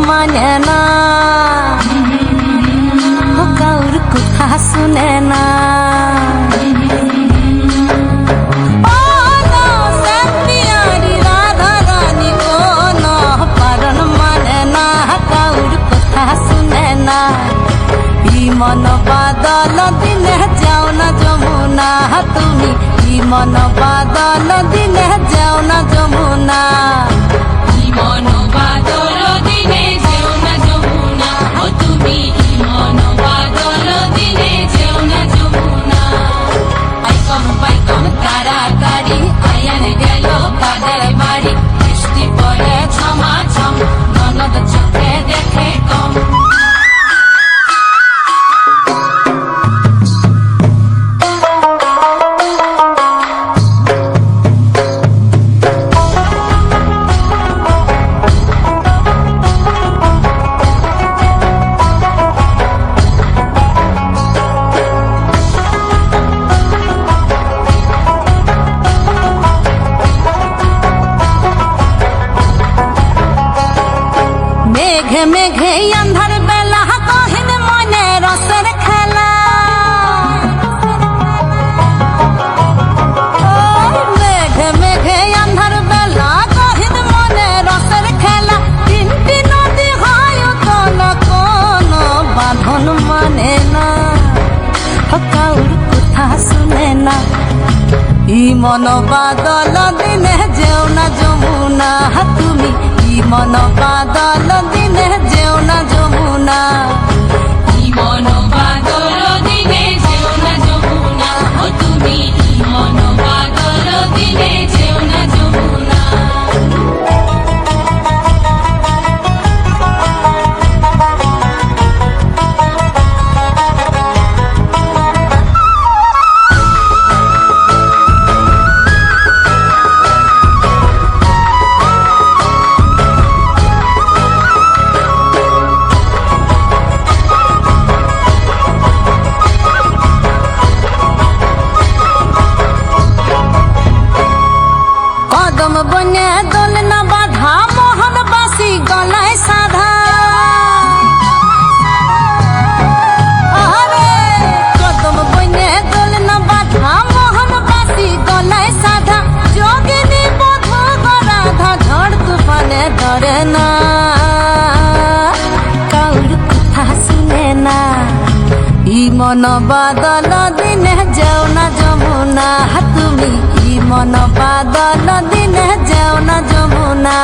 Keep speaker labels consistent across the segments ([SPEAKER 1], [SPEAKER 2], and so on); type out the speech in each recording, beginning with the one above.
[SPEAKER 1] মানে না, কাউর কথা শুনে না। মন বাদল দিনে যাও না যমুনা, তুমি মন বাদল দিনে যাও না যমুনা।
[SPEAKER 2] মন বাদল দিনে যেও না যমুনা, ও তুমি মন বাদল দিনে যেও না যমুনা। বাইকম তাড়াতাড়ি আয়ান গেল কাদের বাড়ি, বৃষ্টি পড়ে ছমাছম, ননদ চোখে দেখে কম।
[SPEAKER 1] মেঘে মেঘে আন্ধার বেলা কহিন মনে রসের খেলা, মেঘে মেঘে আন্ধার বেলা কহিন মনে রসের খেলা। তিনটি নদী হয় কোন কোন বাঁধন মানে না, কাউর কথা শুনে না। মন বাদল দিনে যেও না যমুনা, তুমি মন বাদল দিনে যেও না যমুনা।
[SPEAKER 2] মন বাদল দিনে যেও না যমুনা, ও তুমি মন বাদল দিনে যেও না যমুনা।
[SPEAKER 1] কদম বনে দোল না বাধা, মোহন বাসি গলায় সাধা। আরে কদম বনে দোল না বাধা, মোহন বাসি গলায় সাধা। যোগিনী বধূ গরাধা, ঝড় তুফানে ডরে না, কাউর কথা শুনে না। মন বাদল দিনে যেও না যমুনা, তুমি মন বাদল দিনে যেও না যমুনা।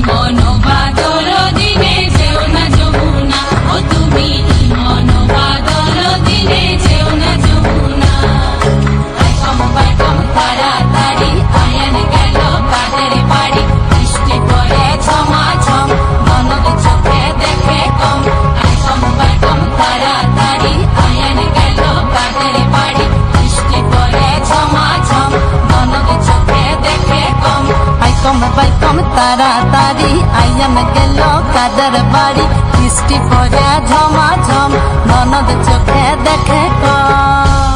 [SPEAKER 2] মন বাদল দিনে যেও না যমুনা, ও তুমি মন বাদল দিনে যেও না যমুনা। বাইকম তাড়াতাড়ি আয়ান গেল কাদের বাড়ি, বৃষ্টি পড়ে ছমাছম, ননদ চোখে দেখে কম। বাইকম তাড়াতাড়ি আয়ান গেল কাদের বাড়ি, বৃষ্টি পড়ে ছমাছম, ননদ চোখে দেখে কম।
[SPEAKER 1] বাইকম তাড়াতাড়ি আয়ান গেল কাদের বাড়ি, বৃষ্টি পড়ে ঝমাঝম, ননদ চোখে দেখে কম।